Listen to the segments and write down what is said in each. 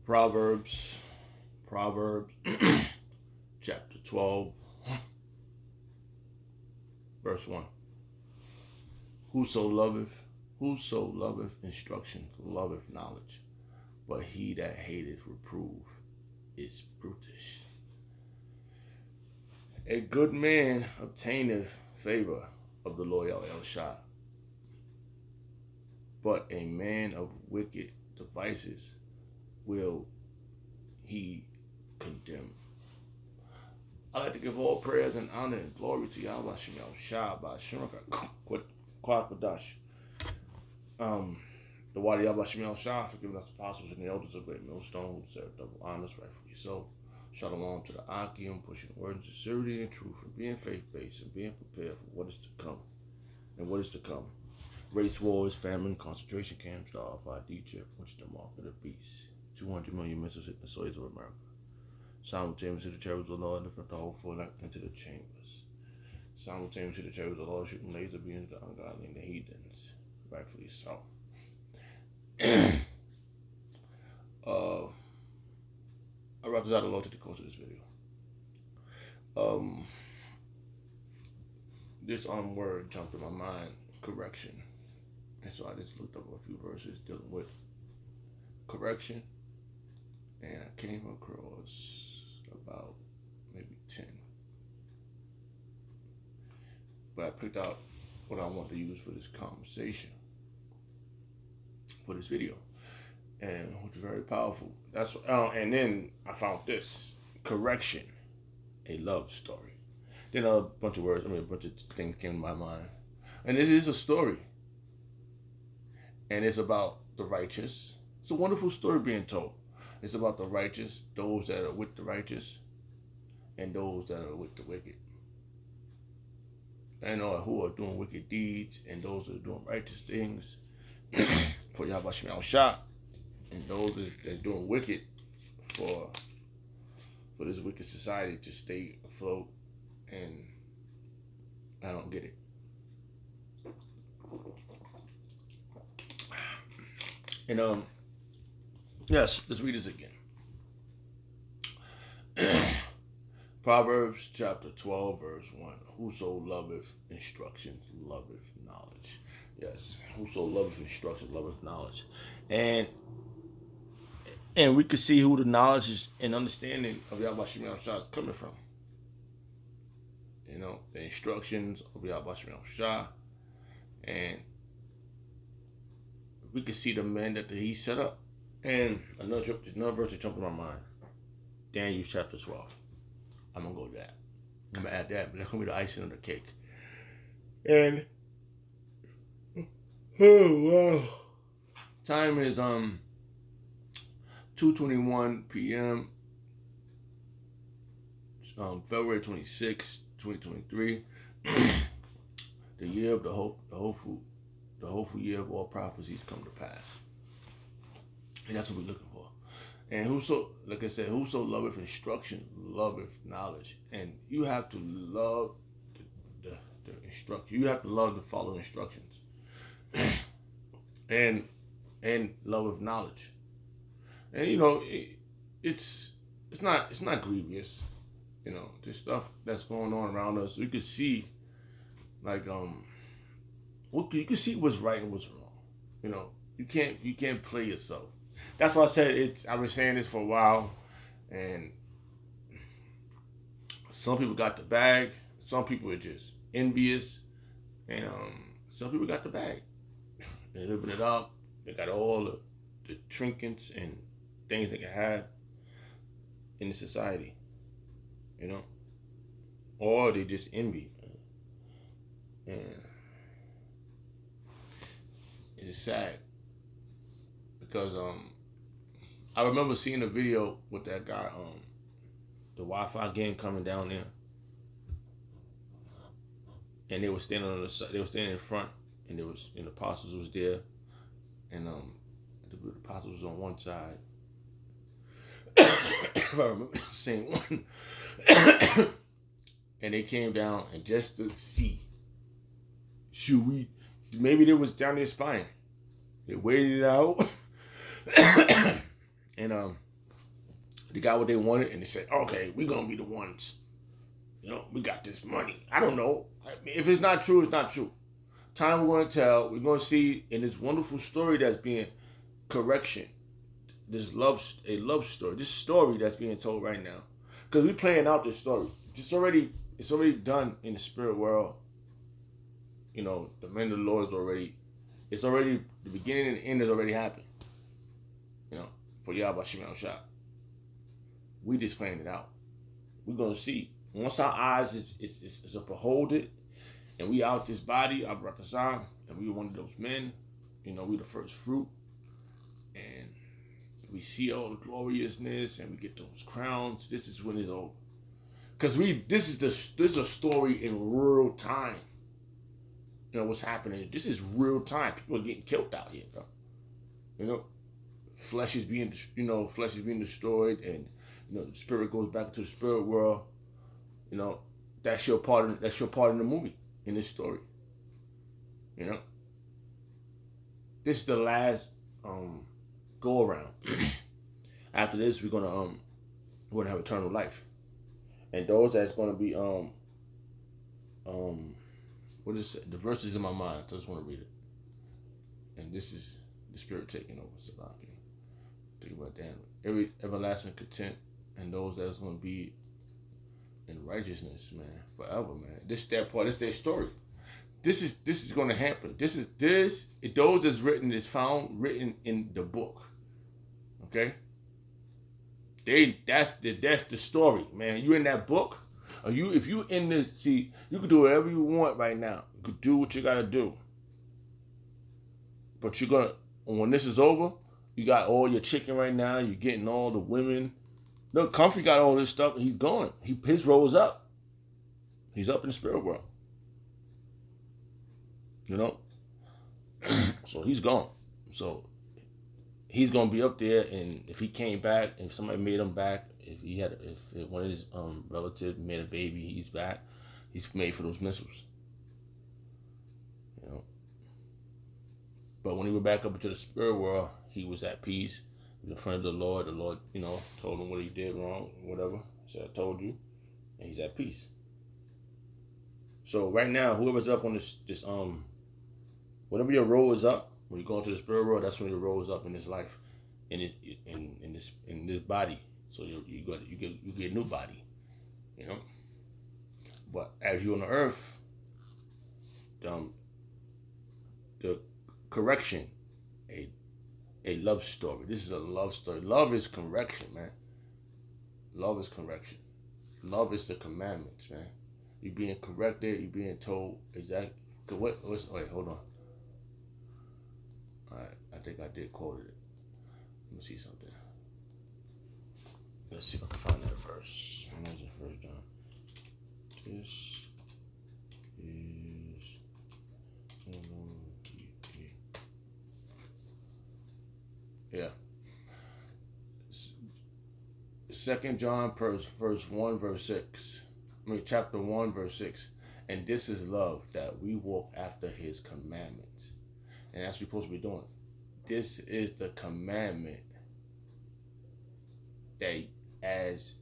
Proverbs, chapter 12, verse 1. Whoso loveth instruction loveth knowledge, but he that hateth reproof is brutish. A good man obtaineth favor of the Lord El Shaddai, but a man of wicked devices will he condemn. I like to give all prayers and honor and glory to Yahweh Shemel Shah by Shemaka Kwadash. The Wadi Yahweh Shemel Shah for giving us apostles and the elders of great millstone who deserve double honors, rightfully so. Shalom to the Akim, pushing words in sincerity and truth, and being faith-based and being prepared for what is to come. And what is to come. Race wars, famine, concentration camps, the RFID Egypt, which is the mark of the beast. 200 million missiles hit the soils of America. Simultaneously, the chariots of the Lord lift up the whole full into the chambers. Simultaneously, the chariots of the Lord shooting laser beams at the ungodly and the heathens. Rightfully so. I brought this out a lot to the course of this video. This word jumped in my mind, correction. And so I just looked up a few verses dealing with correction. And I came across about maybe 10. But I picked out what I want to use for this conversation, for this video, and which is very powerful. That's and then I found this correction, a love story. Then a bunch of words, a bunch of things came to my mind, and this is a story, and it's about the righteous. It's a wonderful story being told. It's about the righteous, those that are with the righteous, and those that are with the wicked. And who are doing wicked deeds, and those that are doing righteous things for Yahweh Shemel Shah, and those that are doing wicked for this wicked society to stay afloat. And I don't get it. And yes, let's read this again. Proverbs chapter 12, verse 1. Whoso loveth instruction loveth knowledge. Yes, whoso loveth instruction loveth knowledge. And we can see who the knowledge is and understanding of Yahweh Shemel Shah is coming from. You know, the instructions of Yahweh Shemel Shah. And we can see the men that he set up. And another verse that jumped in my mind. Daniel chapter 12. I'm going to go to that. I'm going to add that, but that's going to be the icing on the cake. And, oh, wow. Time is 2:21 p.m. February 26, 2023. The year of the hopeful year of all prophecies come to pass. And that's what we're looking for. And like I said, whoso loveth instruction, loveth knowledge. And you have to love the instruction. You have to love to follow instructions. and loveth knowledge. And you know, it's not grievous. You know, this stuff that's going on around us. You can see, like, you can see what's right and what's wrong. You know, you can't play yourself. That's why I said I've been saying this for a while, and some people got the bag. Some people are just envious, and some people got the bag. They're living it up. They got all the trinkets and things they can have in the society, you know, or they just envy. And it's sad because I remember seeing a video with that guy, the Wi-Fi gang coming down there, and they were standing on the side. They were standing in front, and the apostles was there, and the apostles was on one side. If I remember seeing one, and they came down and just to see, maybe they was down there spying. They waited it out. And They got what they wanted, and they said, "Okay, we're gonna be the ones. You know, we got this money." I don't know. I mean, if it's not true, it's not true. Time we're gonna tell. We're gonna see in this wonderful story that's being correction. This a love story. This story that's being told right now, because we're playing out this story. It's already done in the spirit world. You know, the man of the Lord is already. It's already the beginning and the end has already happened. You know, for Yahweh Shemel Shah. We just playing it out. We're gonna see. Once our eyes is a behold it, and we out this body, our brother, and we one of those men. You know, we the first fruit, and we see all the gloriousness, and we get those crowns. This is when it's over. Cause this is a story in real time. You know what's happening. This is real time. People are getting killed out here, bro. You know, flesh is being destroyed, and you know the spirit goes back to the spirit world. You know, that's your part in the movie in this story. You know, this is the last go around. After this, we're gonna have eternal life, and those that's gonna be what is it? The verses in my mind. So I just want to read it, and this is the spirit taking over. Salaki. Think about that. Every everlasting content, and those that's gonna be in righteousness, man, forever, man. This that part. This their story. This is gonna happen. Those that's written is found written in the book. Okay. That's the story, man. You in that book, or if you in this, see, you can do whatever you want right now. You can do what you gotta do. But you're gonna, when this is over, you got all your chicken right now. You're getting all the women. Look, Comfy got all this stuff, and he's going. His role's up. He's up in the spirit world. You know, so he's gone. So he's gonna be up there, and if he came back, if somebody made him back, if one of his relatives made a baby, he's back. He's made for those missiles. You know. But when he went back up into the spirit world, he was at peace. He was in front of the Lord. The Lord, you know, told him what he did wrong, whatever. He said, "I told you," and he's at peace. So right now, whoever's up on this whatever your role is up, when you go into the spirit world, that's when your role is up in this life, in this body. So you get a new body, you know. But as you're on the earth, the correction, a love story. This is a love story. Love is correction, man. Love is correction. Love is the commandments, man. You're being corrected. You're being told exactly. Wait, hold on. All right, I think I did quote it. Let me see something. Let's see if I can find that verse. Where's the first John? This is yeah. 2 John verse 1 verse 6. Chapter 1 verse 6. And this is love, that we walk after his commandments. And that's what we're supposed to be doing. This is the commandment that as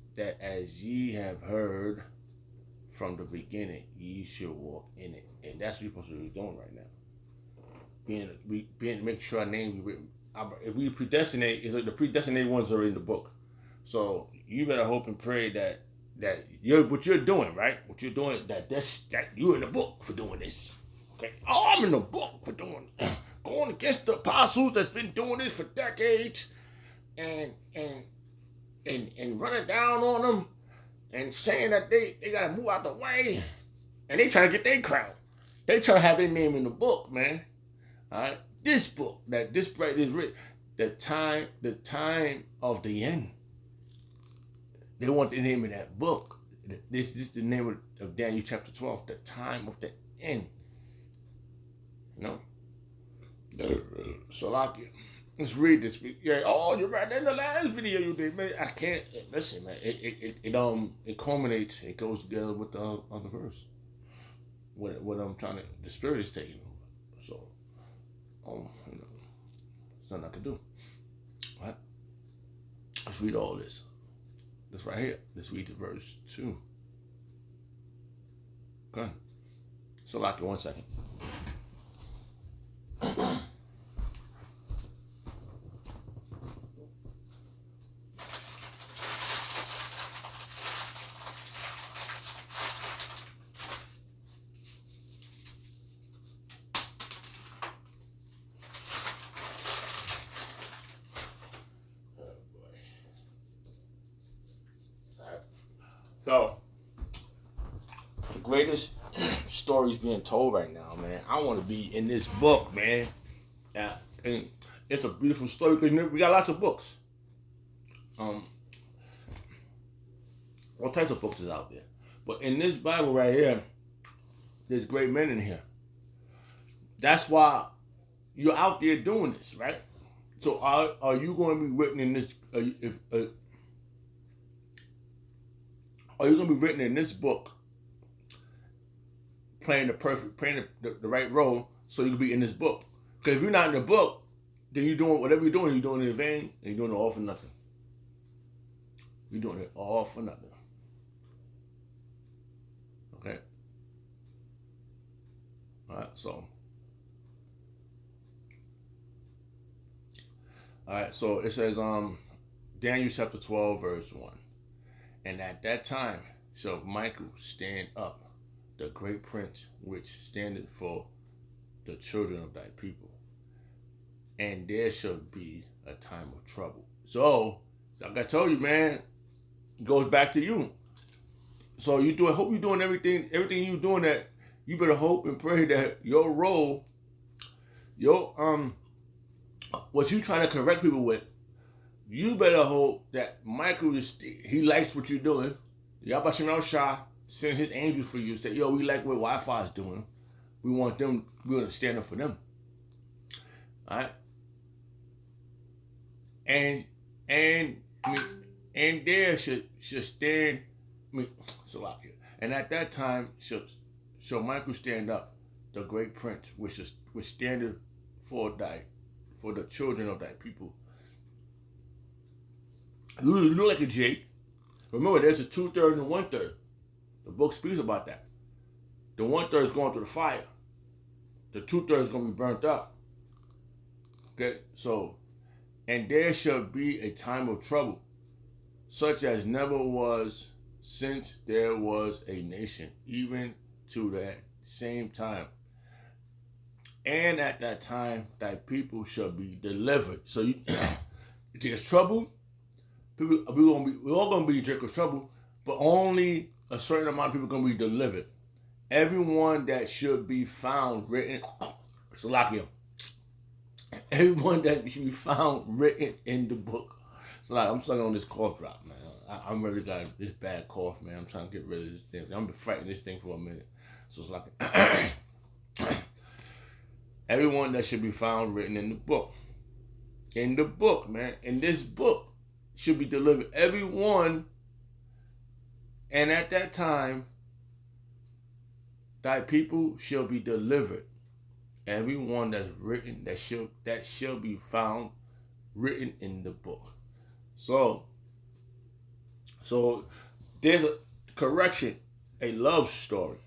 ye have heard from the beginning, ye should walk in it. And that's what we're supposed to be doing right now. Make sure our name be written. If we predestinate, it's like the predestinated ones are in the book. So you better hope and pray that what you're doing, right? What you're doing, that you're in the book for doing this. Okay? Oh, I'm in the book for doing it. Going against the apostles that's been doing this for decades and running down on them and saying that they gotta move out the way. And they trying to get their crown. They trying to have their name in the book, man. Alright? This book, this is written, the time of the end. They want the name of that book. This is the name of Daniel chapter 12, the time of the end. You know? So let's read this. Yeah, oh, you're right. In the last video you did, man. I can't listen, man. It culminates. It goes together with the other verse. What I'm trying to. The spirit is taking over. So, you know, there's nothing I can do. Right? Let's read all this. This right here. Let's read the verse 2. Okay. So, like, 1 second. So, the greatest stories being told right now, man. I want to be in this book, man. Yeah, and it's a beautiful story because we got lots of books. All types of books is out there, but in this Bible right here, there's great men in here. That's why you're out there doing this, right? So, are you going to be written in this? Are you going to be written in this book? Playing the right role, so you can be in this book. Because if you're not in the book, then you're doing whatever you're doing it in vain, and you're doing it all for nothing. You're doing it all for nothing. Okay. All right. So. All right. So it says, Daniel chapter 12, verse 1, and at that time shall Michael stand up, the great prince, which standeth for the children of thy people, and there shall be a time of trouble. So like I told you, man, it goes back to you. So hope you're doing everything you're doing, that you better hope and pray that your role, what you trying to correct people with, you better hope that Michael he likes what you're doing. Yahweh Shem Shah send his angels for you. Say, yo, we like what Wi-Fi is doing. We want to stand up for them. All right. And there should stand. And at that time shall Michael stand up, the great prince, which standeth for the children of thy people. You look like a Jake. Remember, there's a 2/3 and a 1/3. The book speaks about that. The 1/3 is going through the fire. The 2/3 is going to be burnt up. Okay, so, and there shall be a time of trouble, such as never was since there was a nation, even to that same time. And at that time, thy people shall be delivered. So there's trouble. We're all gonna be in Jacob's trouble, but only a certain amount of people are gonna be delivered. Everyone that should be found written, Salakia. Everyone that should be found written in the book. So I'm sucking on this cough drop, man. I'm really got this bad cough, man. I'm trying to get rid of this thing. I'm been fighting this thing for a minute. So it's like everyone that should be found written in the book. In the book, man. In this book should be delivered. Everyone, and at that time, thy people shall be delivered. Everyone that's written, that shall be found written in the book. So there's a correction, a love story.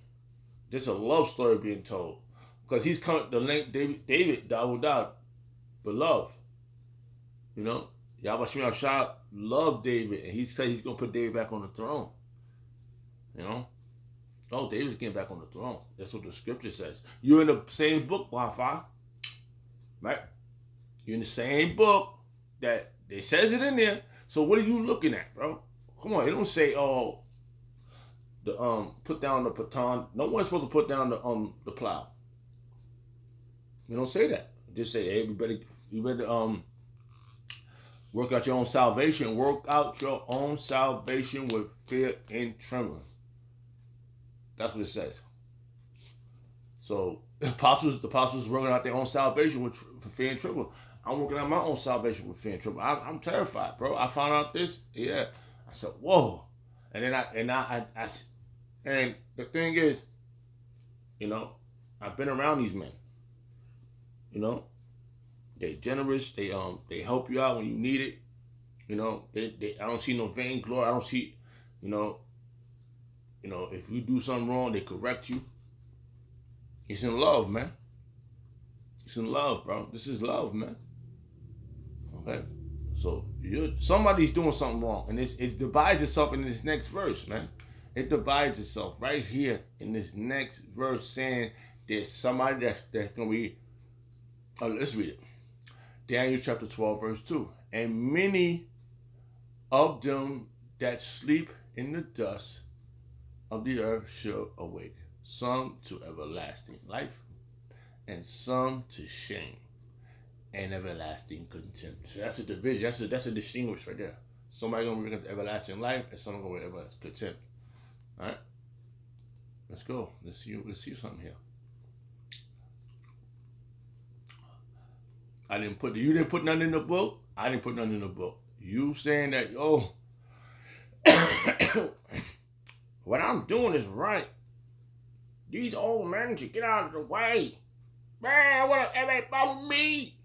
There's a love story being told, because he's coming. The link David, beloved. You know, Yahweh Shem Shah loved David, and he said he's gonna put David back on the throne. You know, oh, David's getting back on the throne. That's what the scripture says. You're in the same book, Wi-Fi, right? You're in the same book that it says it in there. So what are you looking at, bro? Come on, it don't say put down the baton. No one's supposed to put down the plow. You don't say that. Just say, hey, you better work out your own salvation. Work out your own salvation with fear and trembling. That's what it says. So the apostles working out their own salvation with fear and trembling. I'm working out my own salvation with fear and trembling. I'm terrified, bro. I found out this. Yeah, I said, whoa. And then and the thing is, you know, I've been around these men. You know, they're generous. They help you out when you need it. You know, I don't see no vainglory. I don't see, you know, if you do something wrong, they correct you. It's in love, man. It's in love, bro. This is love, man. Okay. So somebody's doing something wrong, and it divides itself in this next verse, man. It divides itself right here in this next verse, saying there's somebody that's gonna be. Let's read it. Daniel chapter 12, verse 2. And many of them that sleep in the dust of the earth shall awake, some to everlasting life, and some to shame and everlasting contempt. So that's a division. That's a distinguish right there. Somebody gonna bring up the everlasting life, and some gonna bring everlasting contempt. All right, let's go. Let's see something here. You didn't put nothing in the book. I didn't put nothing in the book. You saying that, what I'm doing is right. These old men should get out of the way. Man, I want everybody follow me.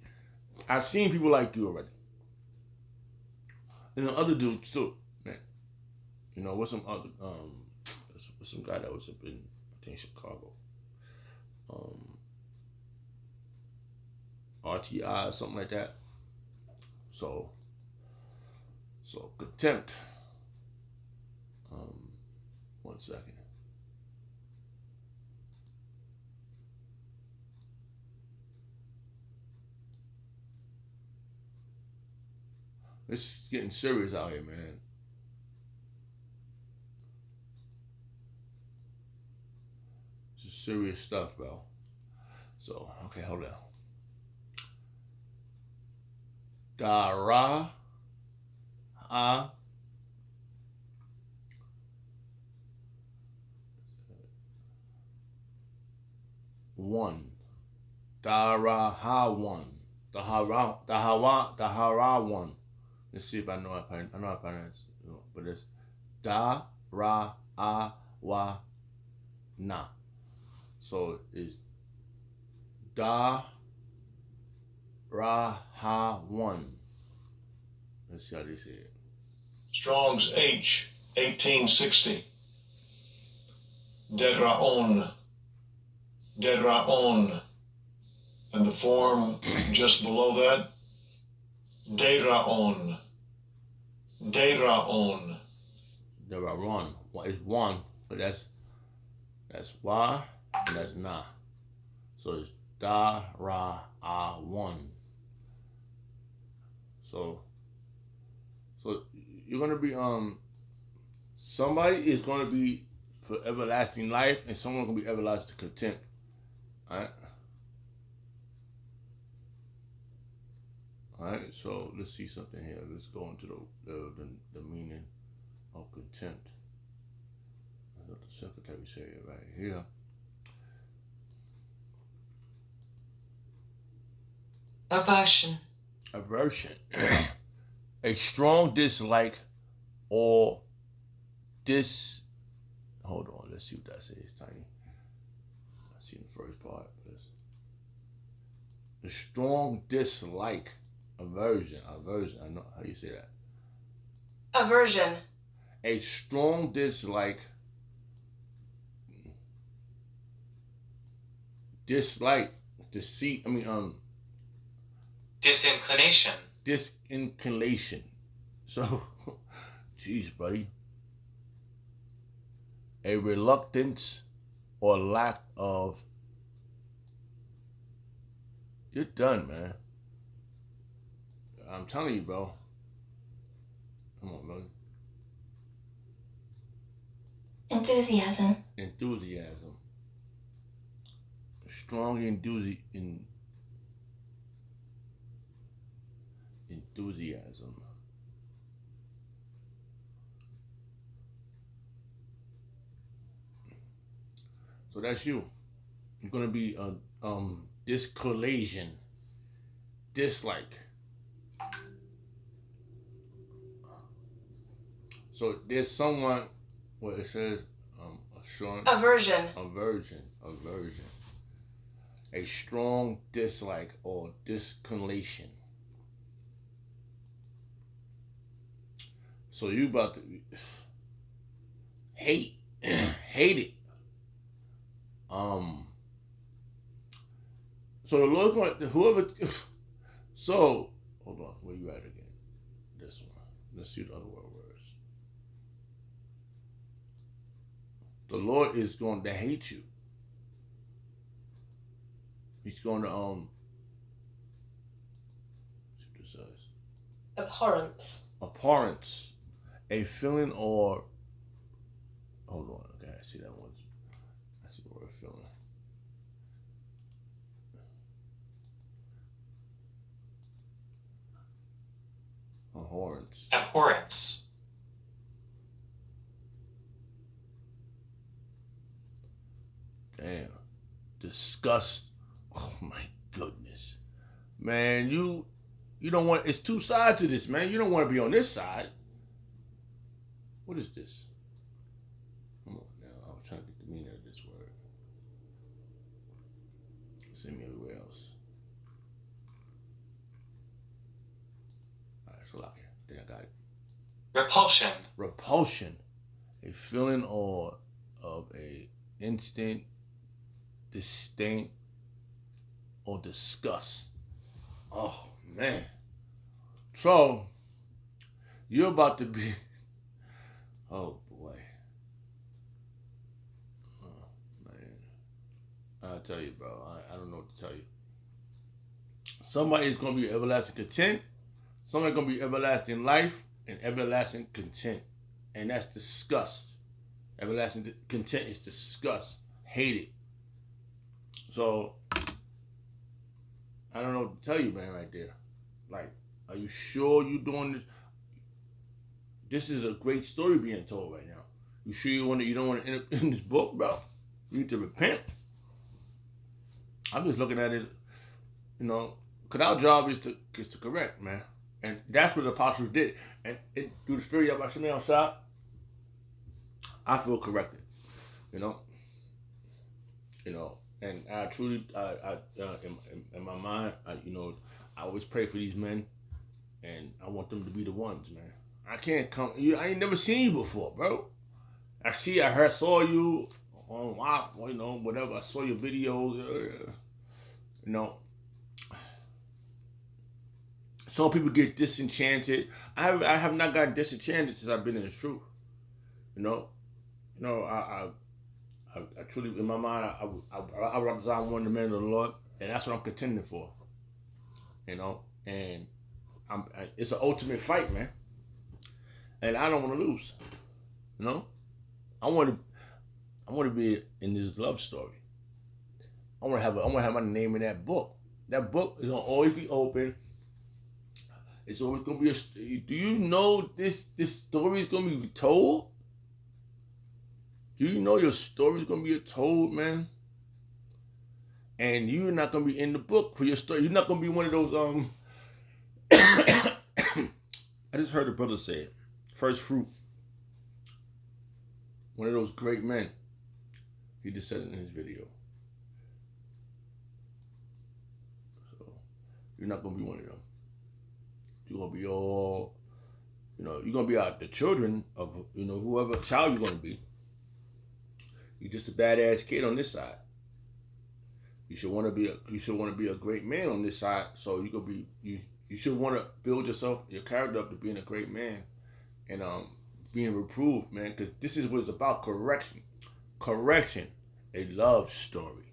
I've seen people like you already. And the other dudes too, man. You know, what's some other what's some guy that was up in, I think, Chicago. RTI or something like that. So contempt. 1 second. It's getting serious out here, man. This is serious stuff, bro. So, okay, hold on. Dara one. Daraha one. Dahara one. Let's see if I know how to pronounce it. But it's Darawa na. So it's Daraha one. Let's see how they say it. Strong's H 1860. Dedraon. And the form just below that, Deraon. Deraon is one, but that's wa and that's na. So it's one. So you're gonna be somebody is gonna be for everlasting life, and someone gonna be everlasting contempt. Alright? Alright, so let's see something here. Let's go into the meaning of contempt. That's what the secretary said right here. Aversion. A strong dislike or hold on, let's see what that says, Tiny. I see the first part. A strong dislike, aversion. I know how you say that. Aversion. A strong dislike, disinclination. Disinclination. So, geez, buddy. A reluctance or lack of. You're done, man. I'm telling you, bro. Come on, brother. Enthusiasm. Strong enthusiasm. So that's you. You're gonna be discolation, dislike. So there's someone where it says a strong aversion. A strong dislike or discolation. So you about to hate it. So the Lord's going to, whoever. So hold on, where you at again? This one. Let's see the other words. The Lord is going to hate you. He's going to see what this says. Abhorrence. Abhorrence, a feeling or. Hold on, okay, I see that one. I see the word feeling. Abhorrence. Abhorrence. Damn. Disgust. Oh my goodness. Man, you don't want, it's two sides to this, man. You don't want to be on this side. What is this? Come on now. I was trying to get the meaning of this word. Send me everywhere else. Alright, so out here. I think I got it. Repulsion. Repulsion. A feeling or of a instant disdain or disgust. Oh man. So you're about to be, oh boy. Oh man. I'll tell you, bro. I don't know what to tell you. Somebody's gonna be everlasting content, somebody's gonna be everlasting life and everlasting content. And that's disgust. Everlasting content is disgust. Hate it. So I don't know what to tell you, man, right there. Like, are you sure you're doing this? This is a great story being told right now. You sure you don't want to end up in this book, bro? You need to repent. I'm just looking at it, you know, because our job is to correct, man. And that's what the apostles did. And through the Spirit of Yahweh outside, I feel corrected, you know. And I truly, in my mind, I always pray for these men, and I want them to be the ones, man. I can't come. I ain't never seen you before, bro. I saw you on whatever. I saw your videos, Some people get disenchanted. I have not gotten disenchanted since I've been in the truth, I truly, in my mind, I represent one of the men of the Lord, and that's what I'm contending for. And it's an ultimate fight, man. And I don't want to lose. I want to be in this love story. I want to have my name in that book. That book is gonna always be open. It's always gonna be do you know this story is gonna be told? Do you know your story is going to be told, man? And you're not going to be in the book for your story. You're not going to be one of those, I just heard a brother say it. First fruit. One of those great men. He just said it in his video. So, you're not going to be one of them. You're going to be all, you're going to be the children of, whoever child you're going to be. You're just a badass kid on this side. You should want to be a great man on this side. So you should want to build your character up to being a great man, and being reproved, man. Because this is what it's about: correction, a love story.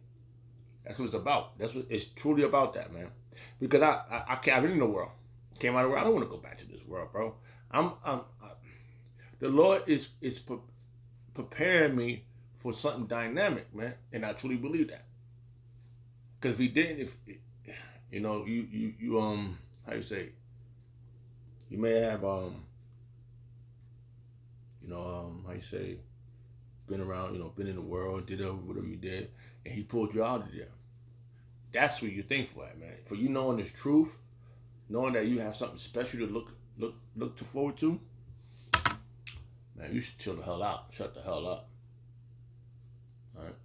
That's what it's about. That's what it's truly about, that, man. Because I've been in the world, came out of the world. I don't want to go back to this world, bro. The Lord is preparing me for something dynamic, man, and I truly believe that. Because if he didn't, you how you say, you may have how you say, been around, been in the world, did whatever you did, and he pulled you out of there. That's what you think for, man. For you knowing this truth, knowing that you have something special to look forward to, man, you should chill the hell out, shut the hell up. Alright.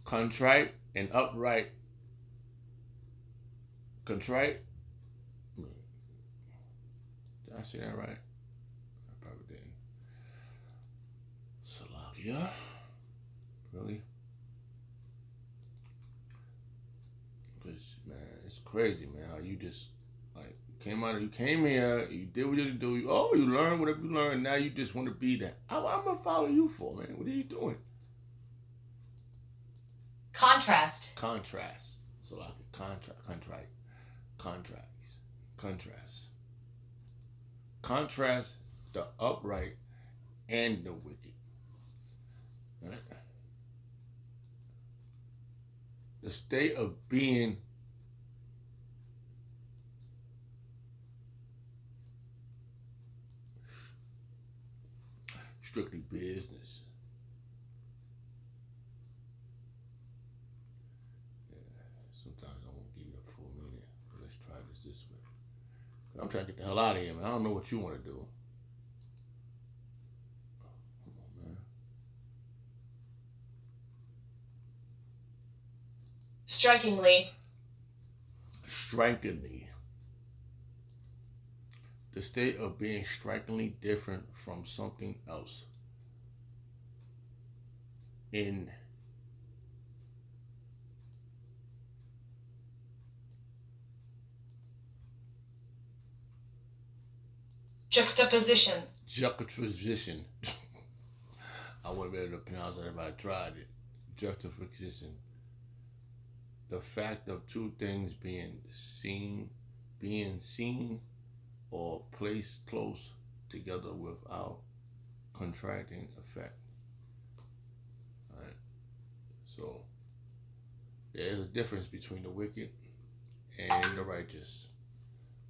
Contrite and upright. Contrite Did I say that right? I probably didn't. Salakia. Really? Because, man, it's crazy, man, how you just, like, you came here, you did what you had to do, you learned whatever you learned, now you just want to be that. I'm going to follow you for, man. What are you doing? Contrast. Contrast. Salakia. Contrast. Contrast the upright and the wicked. Right? The state of being strictly business. Sometimes I won't give you a full meaning. But let's try this way. I'm trying to get the hell out of here, man. I don't know what you want to do. Come on, man. Strikingly. The state of being strikingly different from something else. In Juxtaposition. I wouldn't be able to pronounce it if I tried it. Juxtaposition. The fact of two things being seen or placed close together without contracting effect. Right? So there is a difference between the wicked and the righteous.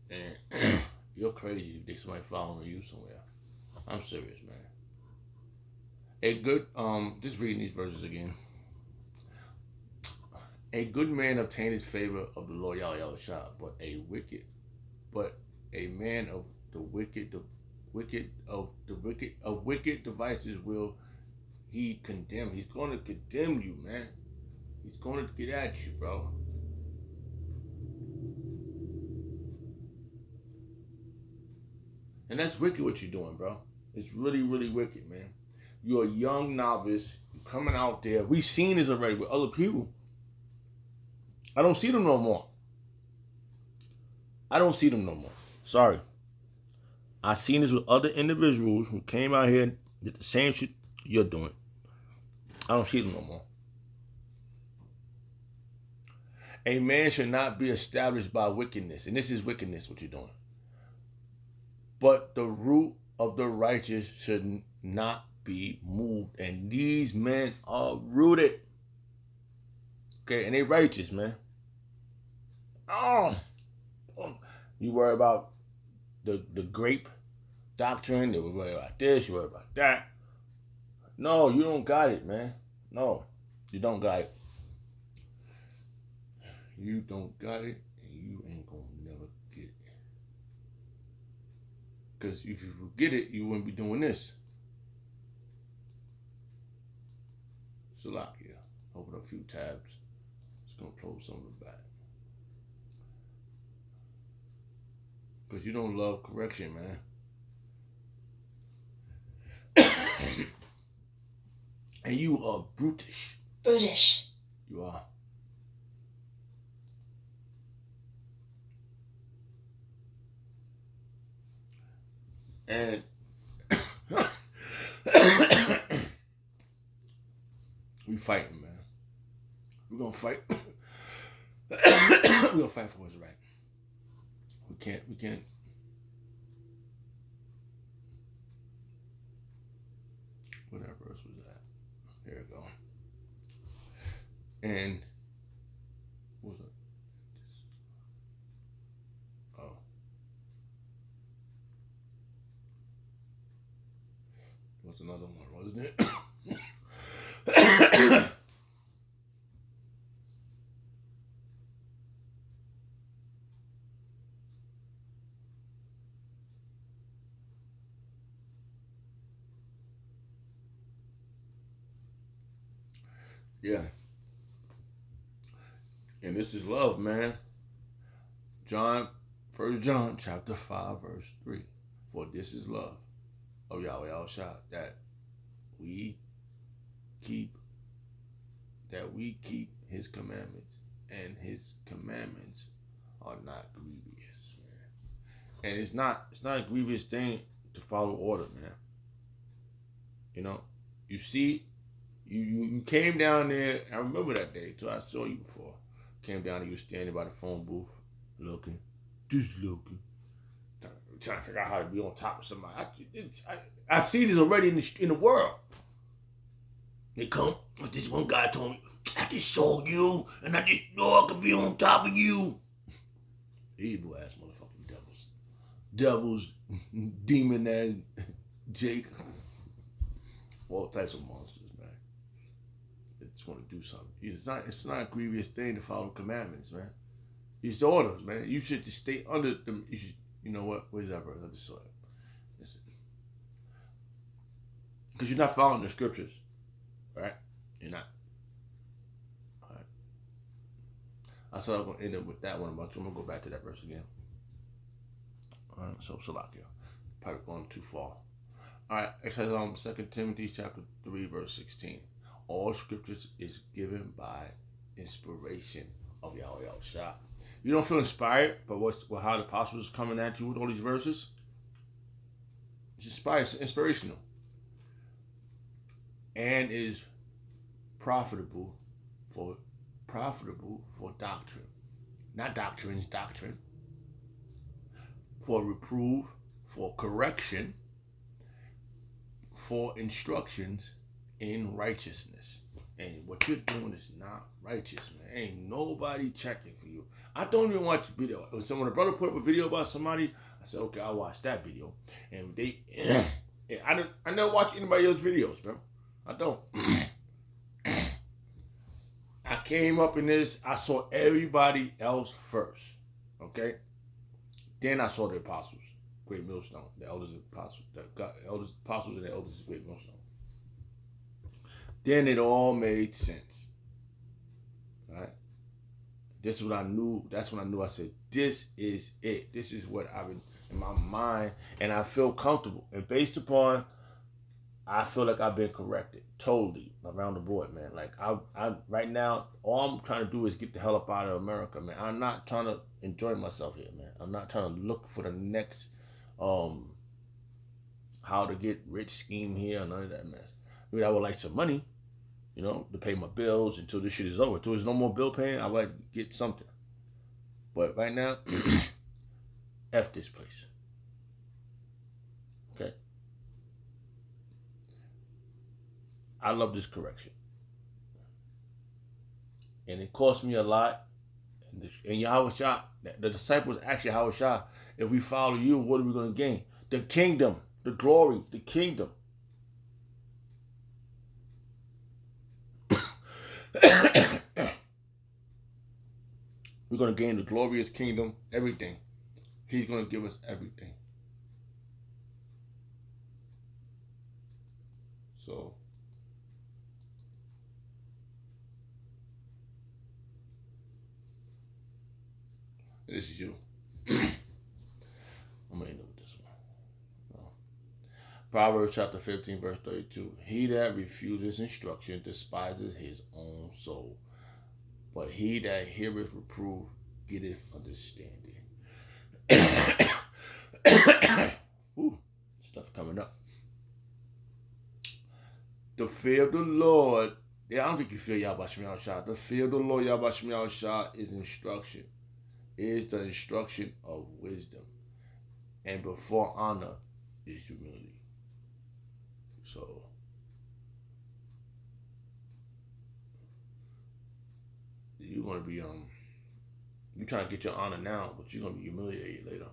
And you're crazy if there's somebody following you somewhere. I'm serious, man. A good just reading these verses again. A good man obtaineth favor of the Lord Yahweh, but a man of wicked devices will he condemn. He's going to condemn you, man. He's going to get at you, bro. And that's wicked what you're doing, bro. It's really, really wicked, man. You're a young novice. You're coming out there. We've seen this already with other people. I don't see them no more. Sorry. I seen this with other individuals who came out here and did the same shit you're doing. I don't see them no more. A man should not be established by wickedness. And this is wickedness, what you're doing. But the root of the righteous should not be moved. And these men are rooted. Okay, and they righteous, man. You worry about the grape doctrine. You worry about this. You worry about that. No, you don't got it, man. No, you don't got it. You don't got it, and you ain't gonna never get it. Because if you get it, you wouldn't be doing this. Salakia. Open up a few tabs. It's gonna close some of the back. Because you don't love correction, man. And you are brutish. You are. And we fighting, man. We're gonna fight. We're gonna fight for what's right. We can't. Where that verse was at? There we go. And what was it? Oh. What's another one, wasn't it? Yeah. And this is love, man. 1 John chapter 5, verse 3. For this is love of Yahweh Yahushua, that we keep his commandments, and his commandments are not grievous, man. And it's not a grievous thing to follow order, man. You know, you see, you came down there. I remember that day too. I saw you before. Came down there, you were standing by the phone booth, just looking, trying to figure out how to be on top of somebody. I see this already in the world. They come, but this one guy told me, I just saw you, and I just know I could be on top of you. Evil ass motherfucking devils, demon and Jake, all types of monsters, man. They just want to do something. It's not a grievous thing to follow commandments, man. It's orders, man. You should just stay under them. You know what? Where's that verse? I just saw it. Listen. Because you're not following the scriptures, right? You're not. All right. I said I was going to end up with that one, but I'm going to go back to that verse again. All right, so Salakia. Probably going too far. All right, it says 2 Timothy chapter 3, verse 16. All scriptures is given by inspiration of Yahweh Yahushua. You don't feel inspired by how the apostles is coming at you with all these verses? It's inspirational. And is profitable for doctrine. Not doctrines, doctrine. For reproof, for correction, for instructions in righteousness. And what you're doing is not righteous, man. Ain't nobody checking for you. I don't even watch video. So when a brother put up a video about somebody, I said, okay, I'll watch that video. And I never watch anybody else's videos, bro. I don't. I came up in this, I saw everybody else first. Okay? Then I saw the apostles, Great Millstone, the elders of apostles, apostles and the elders of Great Millstone. Then it all made sense. Right? This is what I knew. That's when I knew. I said, this is it. This is what I've been in my mind, and I feel comfortable. And based upon, I feel like I've been corrected totally around the board, man. Like I right now, all I'm trying to do is get the hell up out of America, man. I'm not trying to enjoy myself here, man. I'm not trying to look for the next how to get rich scheme here, none of that mess. I mean, I would like some money, you know, to pay my bills until this shit is over. Until there's no more bill paying, I would like to get something. But right now, F this place. Okay? I love this correction. And it cost me a lot. And Yahushua, the disciples asked Yahushua, if we follow you, what are we going to gain? The kingdom, the glory, the kingdom. We're going to gain the glorious kingdom, everything. He's going to give us everything. So, this is you. I'm going to end up with this one. No. Proverbs chapter 15, verse 32. He that refuses instruction despises his own soul, but he that heareth reproof getteth understanding. Ooh, stuff coming up. The fear of the Lord. Yeah, I don't think you fear Yahweh Shemiah Shah. The fear of the Lord Yahweh Shemiah Shah is instruction. Is the instruction of wisdom. And before honor is humility. So, you're going to be, you're trying to get your honor now, but you're going to be humiliated later.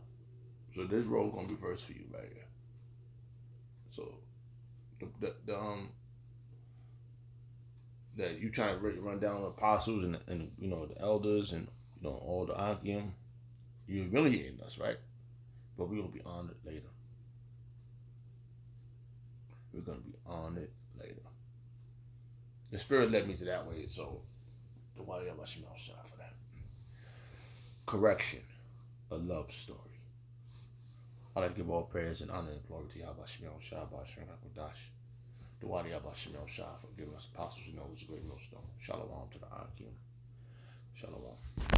So this role going to be reversed for you right here. So, that you trying to run down the apostles and you know, the elders and, you know, all the Akim, you're humiliating us, right? But we're going to be honored later. We're going to be honored later. The Spirit led me to that way, so the Wadi Allah Shemel Shah for that. Correction, a love story. I'd like to give all praise and honor and glory to Yahweh Shemel Shah, Ba'ashem HaKadosh. The Wadi Yahweh Shemel Shah for giving us apostles and elders a great millstone. Shalom to the Akim. Shalom.